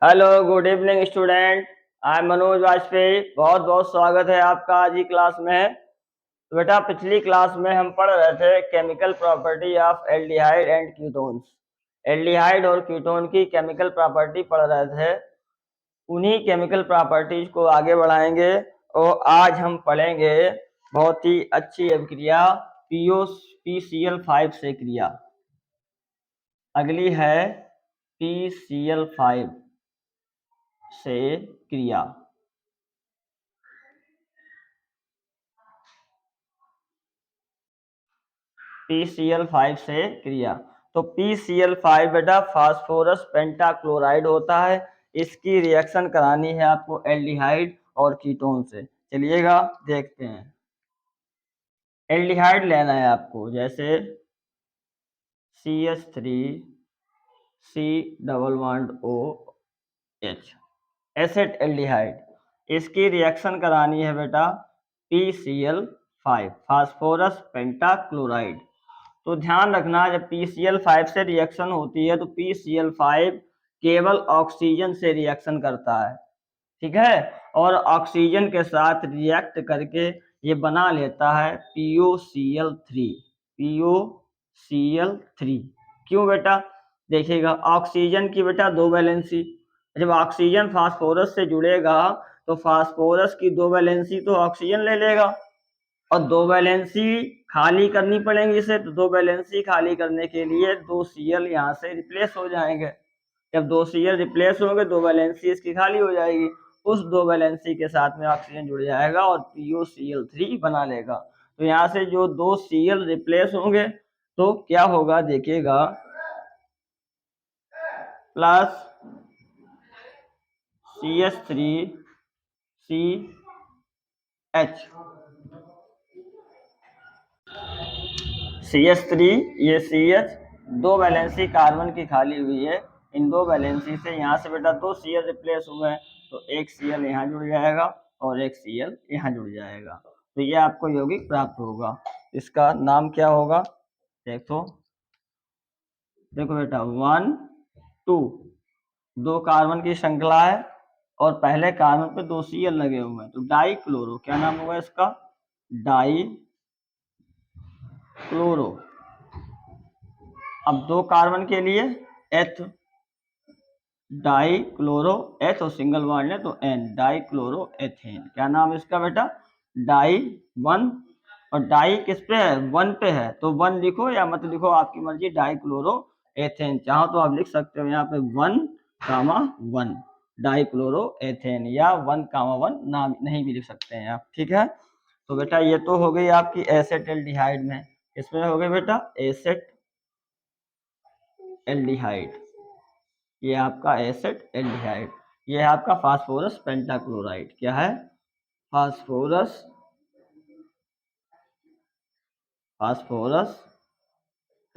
Hello good evening student. I am Manoj Vajpayee. बहुत बहुत स्वागत है आपका आज की क्लास में। तो बेटा पिछली क्लास में हम पढ़ रहे थे chemical property of aldehyde and ketones. Aldehyde और कीटोन की केमिकल प्रॉपर्टी पढ़ रहे थे। उन्हीं केमिकल प्रॉपर्टीज को आगे बढ़ाएंगे और आज हम पढ़ेंगे बहुत ही अच्छी अभिक्रिया PCl5 से क्रिया। अगली है PCl5 से क्रिया। PCl5 से क्रिया। तो PCl5 बेटा फास्फोरस पेंटाक्लोराइड होता है। इसकी रिएक्शन करानी है आपको एल्डिहाइड और कीटोन से। चलिएगा देखते हैं। एल्डिहाइड लेना है आपको, जैसे CH3 C double bond OH acid aldehyde. इसकी रिएक्शन करानी है बेटा PCl5 फास्फोरस पेंटाक्लोराइड। तो ध्यान रखना, जब PCl5 से रिएक्शन होती है तो PCl5 केवल ऑक्सीजन से रिएक्शन करता है, ठीक है, और ऑक्सीजन के साथ रिएक्ट करके ये बना लेता है POCl3। POCl3 क्यों बेटा? देखिएगा, ऑक्सीजन की बेटा दो वैलेंसी। जब ऑक्सीजन फास्फोरस से जुड़ेगा तो फास्फोरस की दो वैलेंसी तो ऑक्सीजन ले लेगा और दो वैलेंसी खाली करनी पड़ेंगी इसे। तो दो वैलेंसी खाली करने के लिए दो Cl यहाँ से रिप्लेस हो जाएंगे। जब दो Cl रिप्लेस होंगे दो वैलेंसी इसकी खाली हो जाएगी। उस दो वैलेंसी के साथ में ऑक्सीजन जुड़ जाएगा और POCl3 बना लेगा। तो यहाँ से जो दो Cl रिप्लेस होंगे तो क्या होगा देखिएगा, प्लस CH3CH। CH3 ये CH दो वैलेंसी कार्बन की खाली हुई है। इन दो वैलेंसी से यहाँ से बेटा दो Cl रिप्लेस हुए हैं तो एक Cl यहाँ जुड़ जाएगा और एक Cl यहाँ जुड़ जाएगा। तो ये आपको यौगिक प्राप्त होगा। इसका नाम क्या होगा देखो बेटा 1 2 दो कार्बन की श्रृंखला है और पहले कार्बन पे दो Cl लगे हुए हैं तो डाई क्लोरो। क्या नाम होगा इसका? Die chloro. अब दो कार्बन के लिए एथ, डाई क्लोरो एथ और सिंगल बॉन्ड है तो N, डाई क्लोरो एथेन। क्या नाम इसका बेटा? डाई 1। और डाई किस पे है? 1 पे है तो 1 लिखो या मत लिखो, आपकी मर्जी। डाई क्लोरो एथेन चाहो तो आप लिख सकते हो यहाँ पे 1,1 डाई क्लोरो एथेन, या 1,1 नाम नहीं भी लिख सकते हैं आप, ठीक है। तो बेटा ये तो हो गई आपकी एसेटल्डिहाइड में। इसमें हो गई बेटा एसेट एल्डिहाइड। ये आपका एसिड एल्डिहाइड। ये है आपका फास्फोरस पेंटाक्लोराइड। क्या है? फास्फोरस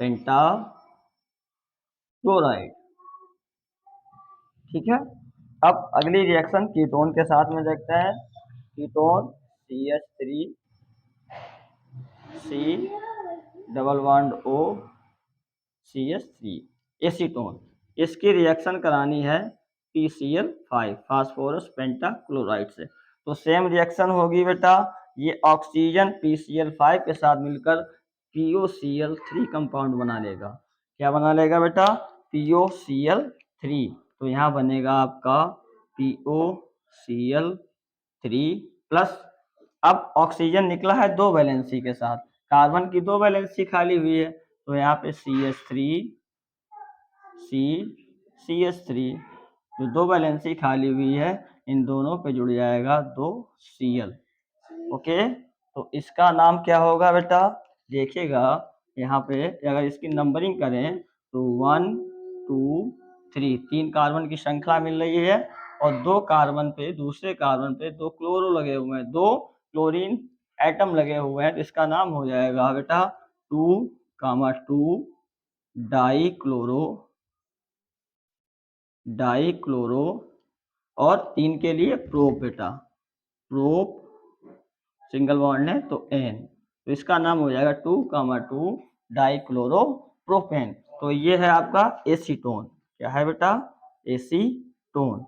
पेंटाक्लोराइड, ठीक है। अब अगली रिएक्शन कीटोन के साथ में देखते हैं। Ketone CH3 C double bond O CH3 acetone. इसकी रिएक्शन करानी है PCl5 फास्फोरस पेंटाक्लोराइड से। तो सेम रिएक्शन होगी बेटा। ये ऑक्सीजन PCl5 के साथ मिलकर POCl3 कंपाउंड बना लेगा। क्या बना लेगा बेटा? POCl3। तो यहाँ बनेगा आपका POCl3 प्लस, अब ऑक्सीजन निकला है दो वैलेंसी के साथ, कार्बन की दो वैलेंसी खाली हुई है तो यहाँ पे CH3 जो दो वैलेंसी खाली हुई है इन दोनों पे जुड़ जाएगा दो Cl। ओके, तो इसका नाम क्या होगा बेटा? देखिएगा यहाँ पे अगर इसकी नंबरिंग करें तो 1 2 3 तीन कार्बन की श्रृंखला मिल रही है और दो कार्बन पे दूसरे कार्बन पे दो क्लोरो लगे हुए हैं, दो क्लोरीन एटम लगे हुए हैं। तो इसका नाम हो जाएगा बेटा 2,2 डाई क्लोरो और तीन के लिए प्रोप बेटा, प्रोप सिंगल बॉन्ड है तो N। तो इसका नाम हो जाएगा 2,2 डाई क्लोरो प्रोपेन। तो ये है आपका एसीटोन। क्या है बेटा? एसीटोन। टोन।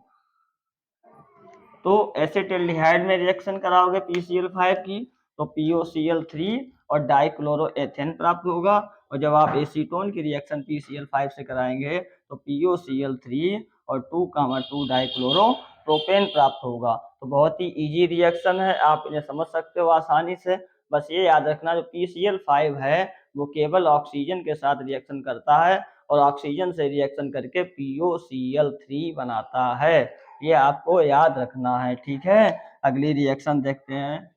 तो एसिटिल्डिहाइड में रिएक्शन कराओगे PCl5 की तो POCl3 और डाइक्लोरोएथेन प्राप्त होगा, और जब आप एसीटोन की रिएक्शन PCl5 से कराएंगे तो POCl3 और 2,2 डाइक्लोरो प्रोपेन प्राप्त होगा। तो बहुत ही इजी रिएक्शन है, आप इन्हें समझ सकते हो आसानी से। बस ये याद रखना जो PCl5 है वो केवल ऑक्सीजन के साथ रिएक्शन करता है और ऑक्सीजन से रिएक्शन करके POCl3 बनाता है, ये आपको याद रखना है, ठीक है। अगली रिएक्शन देखते हैं।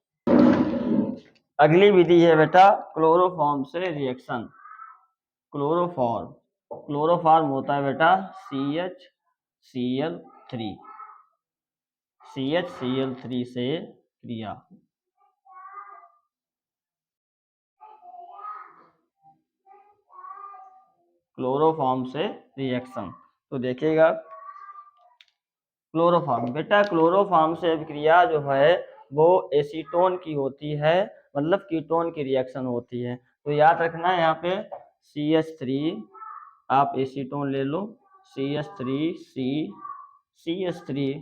अगली विधि है बेटा क्लोरोफॉर्म से रिएक्शन। क्लोरोफॉर्म होता है बेटा CHCl3 से क्रिया। क्लोरोफॉर्म से रिएक्शन तो देखिएगा, क्लोरोफॉर्म बेटा क्लोरोफॉर्म से अभिक्रिया जो है वो एसीटोन की होती है, मतलब कीटोन की रिएक्शन होती है। तो याद रखना है यहाँ पे CH3 आप एसीटोन ले लो, CH3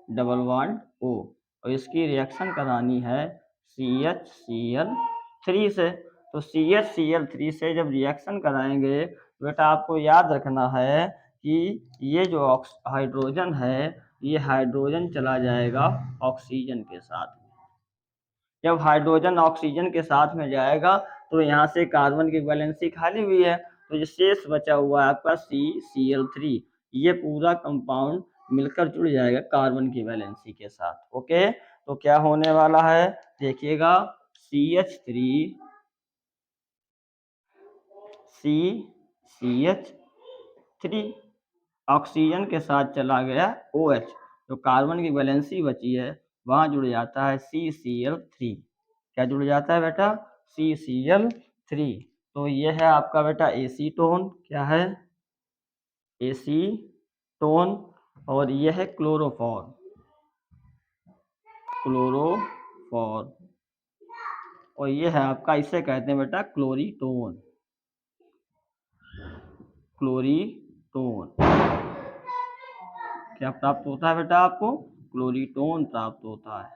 डबल बॉन्ड O, और इसकी रिएक्शन करानी है CHCl3 से। तो CHCl3 से जब रिएक्शन कराएंगे बेटा आपको याद रखना है कि ये जो हाइड्रोजन है ये हाइड्रोजन चला जाएगा ऑक्सीजन के साथ में। जब हाइड्रोजन ऑक्सीजन के साथ में जाएगा तो यहाँ से कार्बन की वैलेंसी खाली हुई है, तो जो शेष बचा हुआ है आपका CCl3, ये पूरा कंपाउंड मिलकर जुड़ जाएगा कार्बन की वैलेंसी के साथ। ओके, तो क्या होने वाला है देखिएगा, CH3 ऑक्सीजन के साथ चला गया OH, जो कार्बन की वैलेंसी बची है वहां जुड़ जाता है CCl3। क्या जुड़ जाता है बेटा? CCl3। तो ये है आपका बेटा एसीटोन, क्या है? एसीटोन। और ये है क्लोरोफॉर्म, और ये है आपका, इसे कहते हैं बेटा क्लोरीटोन। क्या प्राप्त होता है बेटा आपको? क्लोरीटोन प्राप्त होता है,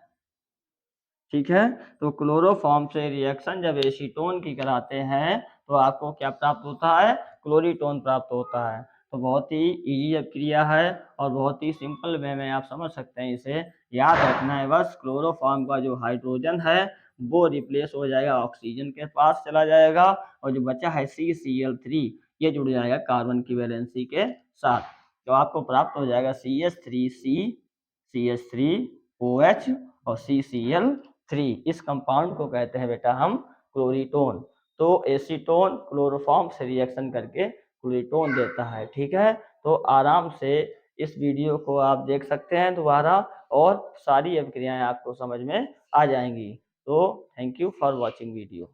ठीक है। तो क्लोरोफॉर्म से रिएक्शन जब एसीटोन की कराते हैं तो आपको क्या प्राप्त होता है? क्लोरीटोन प्राप्त होता है। तो बहुत ही इजी क्रिया है और बहुत ही सिंपल वे में आप समझ सकते हैं, इसे याद रखना है बस। क्लोरोफॉर्म का जो हाइड्रोजन है वो रिप्लेस हो जाएगा, ऑक्सीजन के पास चला जाएगा, और जो बचा है CCl3 ये जुड़ जाएगा कार्बन की वैलेंसी के साथ। तो आपको प्राप्त हो जाएगा CH3OH और CCl3। इस कंपाउंड को कहते हैं बेटा हम क्लोरीटोन। तो एसीटोन क्लोरोफॉर्म से रिएक्शन करके क्लोरीटोन देता है, ठीक है। तो आराम से इस वीडियो को आप देख सकते हैं दोबारा, और सारी अभिक्रियाएं आपको समझ में आ जाएंगी। तो thank you for watching video.